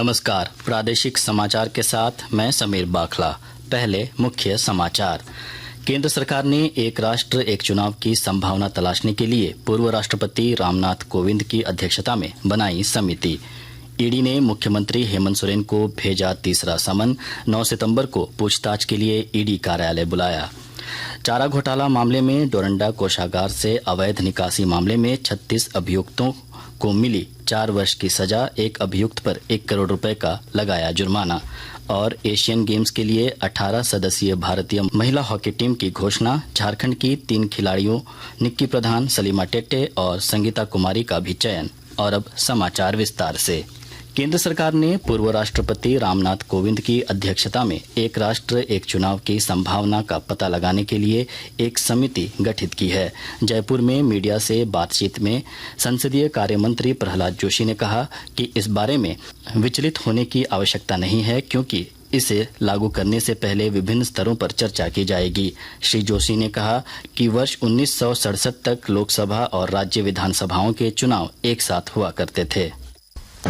नमस्कार, प्रादेशिक समाचार के साथ मैं समीर बाखला। पहले मुख्य समाचार। केंद्र सरकार ने एक राष्ट्र एक चुनाव की संभावना तलाशने के लिए पूर्व राष्ट्रपति रामनाथ कोविंद की अध्यक्षता में बनाई समिति। ईडी ने मुख्यमंत्री हेमंत सोरेन को भेजा तीसरा समन। 9 सितंबर को पूछताछ के लिए ईडी कार्यालय बुलाया। चारा घोटाला मामले में डोरंडा कोषागार से अवैध निकासी मामले में 36 अभियुक्तों को मिली 4 वर्ष की सजा। एक अभियुक्त पर 1 करोड़ रुपए का लगाया जुर्माना। और एशियन गेम्स के लिए 18 सदस्यीय भारतीय महिला हॉकी टीम की घोषणा। झारखंड की 3 खिलाड़ियों निक्की प्रधान, सलीमा टेट्टे और संगीता कुमारी का भी चयन। और अब समाचार विस्तार से। केंद्र सरकार ने पूर्व राष्ट्रपति रामनाथ कोविंद की अध्यक्षता में एक राष्ट्र एक चुनाव की संभावना का पता लगाने के लिए एक समिति गठित की है। जयपुर में मीडिया से बातचीत में संसदीय कार्य मंत्री प्रहलाद जोशी ने कहा कि इस बारे में विचलित होने की आवश्यकता नहीं है, क्योंकि इसे लागू करने से पहले विभिन्न स्तरों पर चर्चा की जाएगी। श्री जोशी ने कहा कि वर्ष 1967 तक लोकसभा और राज्य विधानसभाओं के चुनाव एक साथ हुआ करते थे।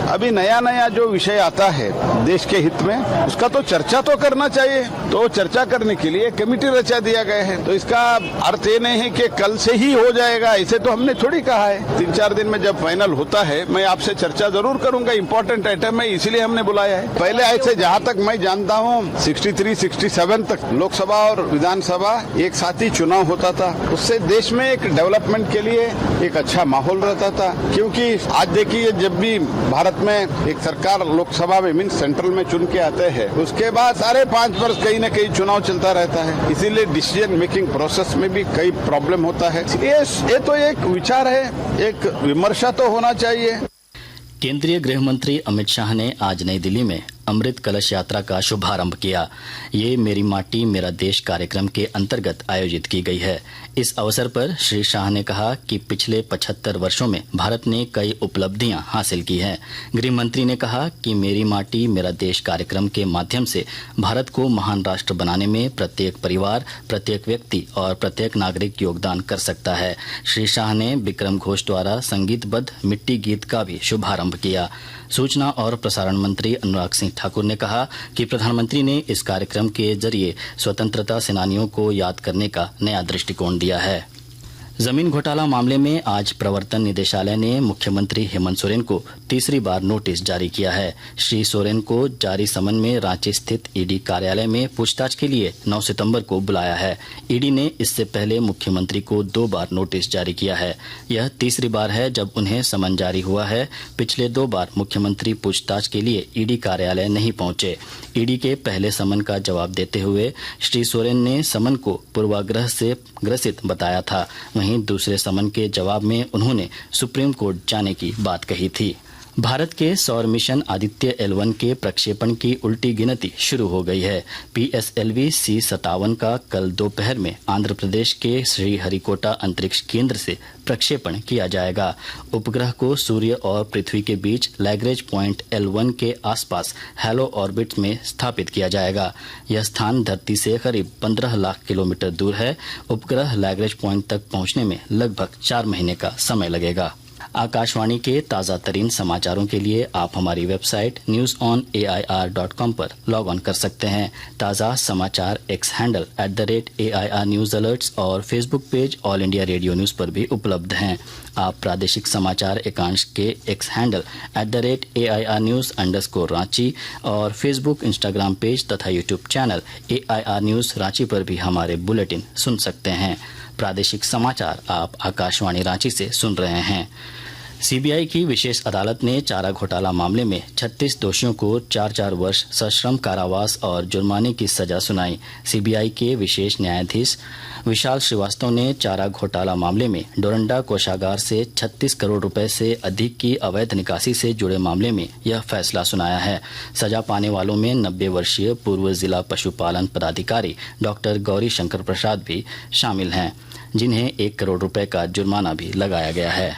अभी नया नया जो विषय आता है देश के हित में, उसका तो चर्चा तो करना चाहिए। तो चर्चा करने के लिए कमेटी रचा दिया गया है। तो इसका अर्थ ये नहीं है कि कल से ही हो जाएगा, ऐसे तो हमने थोड़ी कहा है। 3-4 दिन में जब फाइनल होता है मैं आपसे चर्चा जरूर करूंगा। इम्पोर्टेंट आइटम है, इसीलिए हमने बुलाया है। पहले ऐसे जहाँ तक मैं जानता हूँ 63-67 तक लोकसभा और विधानसभा एक साथ ही चुनाव होता था। उससे देश में एक डेवलपमेंट के लिए एक अच्छा माहौल रहता था। क्योंकि आज देखिए, जब भी भारत में एक सरकार लोकसभा में मीन सेंट्रल में चुन के आते हैं, उसके बाद सारे 5 वर्ष कहीं न कहीं चुनाव चलता रहता है। इसीलिए डिसीजन मेकिंग प्रोसेस में भी कई प्रॉब्लम होता है। ये तो एक विचार है, एक विमर्शा तो होना चाहिए। केंद्रीय गृह मंत्री अमित शाह ने आज नई दिल्ली में अमृत कलश यात्रा का शुभारंभ किया। ये मेरी माटी मेरा देश कार्यक्रम के अंतर्गत आयोजित की गई है। इस अवसर पर श्री शाह ने कहा कि पिछले 75 वर्षों में भारत ने कई उपलब्धियां हासिल की हैं। गृह मंत्री ने कहा कि मेरी माटी मेरा देश कार्यक्रम के माध्यम से भारत को महान राष्ट्र बनाने में प्रत्येक परिवार, प्रत्येक व्यक्ति और प्रत्येक नागरिक योगदान कर सकता है। श्री शाह ने विक्रम घोष द्वारा संगीतबद्ध मिट्टी गीत का भी शुभारंभ किया। सूचना और प्रसारण मंत्री अनुराग सिंह ठाकुर ने कहा कि प्रधानमंत्री ने इस कार्यक्रम के जरिए स्वतंत्रता सेनानियों को याद करने का नया दृष्टिकोण दिया है। जमीन घोटाला मामले में आज प्रवर्तन निदेशालय ने मुख्यमंत्री हेमंत सोरेन को तीसरी बार नोटिस जारी किया है। श्री सोरेन को जारी समन में रांची स्थित ईडी कार्यालय में पूछताछ के लिए 9 सितंबर को बुलाया है। ईडी ने इससे पहले मुख्यमंत्री को 2 बार नोटिस जारी किया है। यह तीसरी बार है जब उन्हें समन जारी हुआ है। पिछले 2 बार मुख्यमंत्री पूछताछ के लिए ईडी कार्यालय नहीं पहुंचे। ईडी के पहले समन का जवाब देते हुए श्री सोरेन ने समन को पूर्वाग्रह से ग्रसित बताया था। वहीं दूसरे समन के जवाब में उन्होंने सुप्रीम कोर्ट जाने की बात कही थी। भारत के सौर मिशन आदित्य L1 के प्रक्षेपण की उल्टी गिनती शुरू हो गई है। PSLV C-57 का कल दोपहर में आंध्र प्रदेश के श्रीहरिकोटा अंतरिक्ष केंद्र से प्रक्षेपण किया जाएगा। उपग्रह को सूर्य और पृथ्वी के बीच लैग्रेंज पॉइंट L1 के आसपास हैलो ऑर्बिट में स्थापित किया जाएगा। यह स्थान धरती से करीब 15 लाख किलोमीटर दूर है। उपग्रह लैग्रेंज पॉइंट तक पहुंचने में लगभग 4 महीने का समय लगेगा। आकाशवाणी के ताज़ा तरीन समाचारों के लिए आप हमारी वेबसाइट newsonair.com पर लॉग ऑन कर सकते हैं। ताज़ा समाचार X handle @AIR news alerts और Facebook page All India Radio news पर भी उपलब्ध हैं। आप प्रादेशिक समाचार एकांश के एक्स हैंडल @AIR न्यूज_रांची और फेसबुक, इंस्टाग्राम पेज तथा YouTube channel AIR news Ranchi पर भी हमारे बुलेटिन सुन सकते हैं। प्रादेशिक समाचार आप आकाशवाणी रांची से सुन रहे हैं। सीबीआई की विशेष अदालत ने चारा घोटाला मामले में 36 दोषियों को 4-4 वर्ष सश्रम कारावास और जुर्माने की सजा सुनाई। सीबीआई के विशेष न्यायाधीश विशाल श्रीवास्तव ने चारा घोटाला मामले में डोरंडा कोषागार से 36 करोड़ रुपए से अधिक की अवैध निकासी से जुड़े मामले में यह फैसला सुनाया है। सजा पाने वालों में 90 वर्षीय पूर्व जिला पशुपालन पदाधिकारी डॉक्टर गौरी शंकर प्रसाद भी शामिल हैं, जिन्हें 1 करोड़ रुपए का जुर्माना भी लगाया गया है।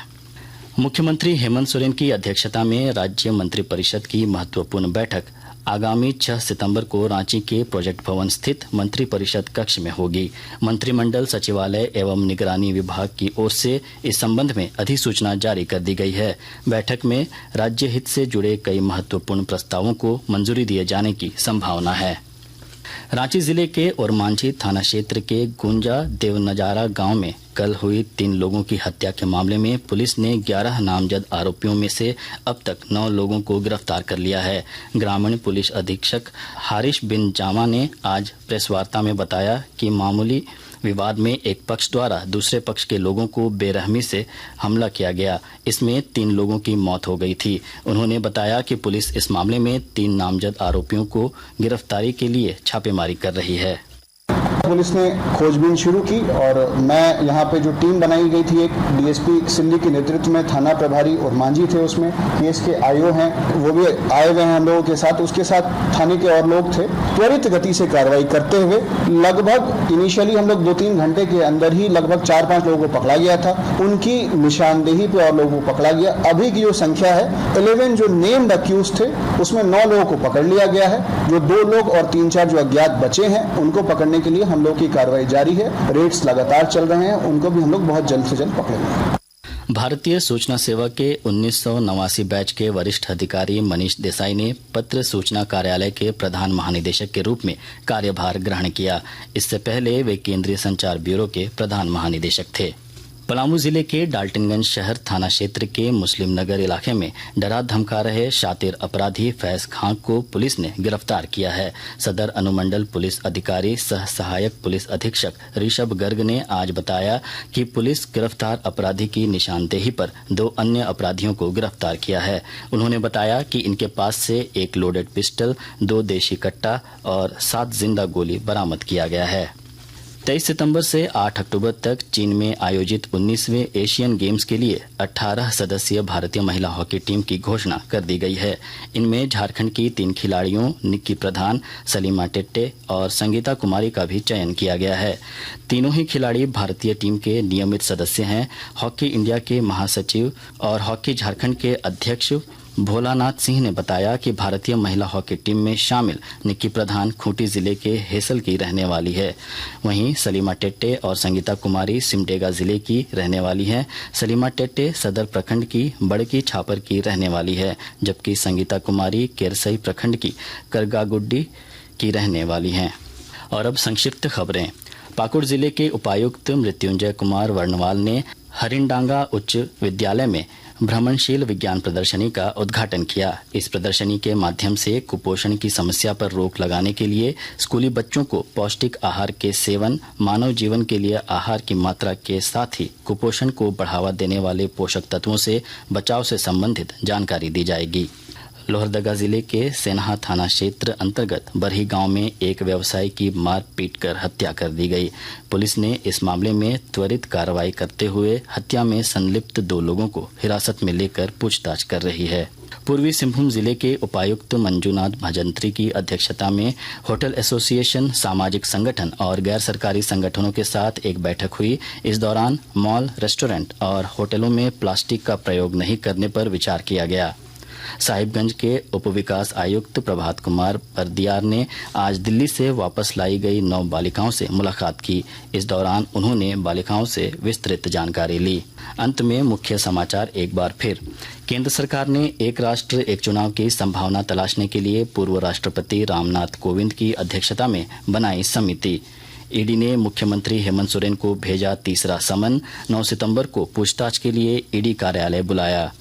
मुख्यमंत्री हेमंत सोरेन की अध्यक्षता में राज्य मंत्रिपरिषद की महत्वपूर्ण बैठक आगामी 6 सितंबर को रांची के प्रोजेक्ट भवन स्थित मंत्रिपरिषद कक्ष में होगी। मंत्रिमंडल सचिवालय एवं निगरानी विभाग की ओर से इस संबंध में अधिसूचना जारी कर दी गई है। बैठक में राज्य हित से जुड़े कई महत्वपूर्ण प्रस्तावों को मंजूरी दिए जाने की संभावना है। रांची जिले के ओरमांझी थाना क्षेत्र के गुंजा देवनजारा गांव में कल हुई 3 लोगों की हत्या के मामले में पुलिस ने 11 नामजद आरोपियों में से अब तक 9 लोगों को गिरफ्तार कर लिया है। ग्रामीण पुलिस अधीक्षक हारिश बिन जामा ने आज प्रेस वार्ता में बताया कि मामूली विवाद में एक पक्ष द्वारा दूसरे पक्ष के लोगों को बेरहमी से हमला किया गया। इसमें 3 लोगों की मौत हो गई थी। उन्होंने बताया कि पुलिस इस मामले में 3 नामजद आरोपियों को गिरफ्तारी के लिए छापेमारी कर रही है। पुलिस ने खोजबीन शुरू की और मैं यहाँ पे जो टीम बनाई गई थी, एक डीएसपी सिल्ली के नेतृत्व में थाना प्रभारी और मांझी थे, उसमें केस के आईओ हैं, वो भी आए हुए हैं हम लोगों के साथ। उसके साथ थाने के और लोग थे। त्वरित गति से कार्रवाई करते हुए लगभग इनिशियली हम लोग 2-3 घंटे के अंदर ही लगभग 4-5 लोगों को पकड़ा गया था। उनकी निशानदेही पे और लोगों को पकड़ा गया। अभी की जो संख्या है 11 जो नेम्ड अक्यूज थे उसमें 9 लोगों को पकड़ लिया गया है। जो 2 लोग और 3-4 जो अज्ञात बचे हैं उनको पकड़ने के लिए हम लोग की कार्रवाई जारी है। रेड्स लगातार चल रहे हैं, उनको भी हम लोग बहुत जल्द से जल्द पकड़ेंगे। भारतीय सूचना सेवा के 1989 बैच के वरिष्ठ अधिकारी मनीष देसाई ने पत्र सूचना कार्यालय के प्रधान महानिदेशक के रूप में कार्यभार ग्रहण किया। इससे पहले वे केंद्रीय संचार ब्यूरो के प्रधान महानिदेशक थे। पलामू जिले के डाल्टनगंज शहर थाना क्षेत्र के मुस्लिम नगर इलाके में डरा धमका रहे शातिर अपराधी फैज खां को पुलिस ने गिरफ्तार किया है। सदर अनुमंडल पुलिस अधिकारी सह सहायक पुलिस अधीक्षक ऋषभ गर्ग ने आज बताया कि पुलिस गिरफ्तार अपराधी की निशानदेही पर 2 अन्य अपराधियों को गिरफ्तार किया है। उन्होंने बताया कि इनके पास से 1 लोडेड पिस्टल, 2 देशी कट्टा और 7 जिंदा गोली बरामद किया गया है। 23 सितंबर से 8 अक्टूबर तक चीन में आयोजित 19वें एशियन गेम्स के लिए 18 सदस्यीय भारतीय महिला हॉकी टीम की घोषणा कर दी गई है। इनमें झारखंड की 3 खिलाड़ियों निक्की प्रधान, सलीमा टेट्टे और संगीता कुमारी का भी चयन किया गया है। तीनों ही खिलाड़ी भारतीय टीम के नियमित सदस्य हैं। हॉकी इंडिया के महासचिव और हॉकी झारखंड के अध्यक्ष भोलानाथ सिंह ने बताया कि भारतीय महिला हॉकी टीम में शामिल निक्की प्रधान खूंटी जिले के हेसल की रहने वाली है। वहीं सलीमा टेट्टे और संगीता कुमारी सिमडेगा जिले की रहने वाली है। सलीमा टेट्टे सदर प्रखंड की बड़की छापर की रहने वाली है, जबकि संगीता कुमारी केरसई प्रखंड की करगागुड्डी की रहने वाली हैं। और अब संक्षिप्त खबरें। पाकुड़ जिले के उपायुक्त मृत्युंजय कुमार वर्णवाल ने हरिंडांगा उच्च विद्यालय में भ्रमणशील विज्ञान प्रदर्शनी का उद्घाटन किया। इस प्रदर्शनी के माध्यम से कुपोषण की समस्या पर रोक लगाने के लिए स्कूली बच्चों को पौष्टिक आहार के सेवन, मानव जीवन के लिए आहार की मात्रा के साथ ही कुपोषण को बढ़ावा देने वाले पोषक तत्वों से बचाव से संबंधित जानकारी दी जाएगी। लोहरदगा जिले के सेन्हा थाना क्षेत्र अंतर्गत बरही गांव में एक व्यवसायी की मार पीट कर हत्या कर दी गई। पुलिस ने इस मामले में त्वरित कार्रवाई करते हुए हत्या में संलिप्त 2 लोगों को हिरासत में लेकर पूछताछ कर रही है। पूर्वी सिंहभूम जिले के उपायुक्त मंजूनाथ भजंत्री की अध्यक्षता में होटल एसोसिएशन, सामाजिक संगठन और गैर सरकारी संगठनों के साथ एक बैठक हुई। इस दौरान मॉल, रेस्टोरेंट और होटलों में प्लास्टिक का प्रयोग नहीं करने पर विचार किया गया। साहिबगंज के उप विकास आयुक्त प्रभात कुमार परदियार ने आज दिल्ली से वापस लाई गई 9 बालिकाओं से मुलाकात की। इस दौरान उन्होंने बालिकाओं से विस्तृत जानकारी ली। अंत में मुख्य समाचार एक बार फिर। केंद्र सरकार ने एक राष्ट्र एक चुनाव की संभावना तलाशने के लिए पूर्व राष्ट्रपति रामनाथ कोविंद की अध्यक्षता में बनाई समिति। ईडी ने मुख्यमंत्री हेमंत सोरेन को भेजा तीसरा समन। 9 सितंबर को पूछताछ के लिए ईडी कार्यालय बुलाया।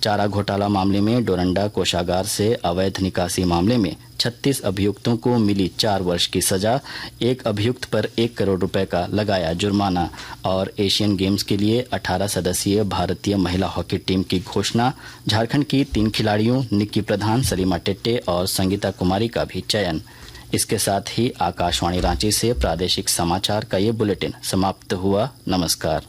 चारा घोटाला मामले में डोरंडा कोषागार से अवैध निकासी मामले में 36 अभियुक्तों को मिली 4 वर्ष की सजा। एक अभियुक्त पर 1 करोड़ रुपए का लगाया जुर्माना। और एशियन गेम्स के लिए 18 सदस्यीय भारतीय महिला हॉकी टीम की घोषणा। झारखंड की 3 खिलाड़ियों निक्की प्रधान, सलीमा टेट्टे और संगीता कुमारी का भी चयन। इसके साथ ही आकाशवाणी रांची से प्रादेशिक समाचार का ये बुलेटिन समाप्त हुआ। नमस्कार।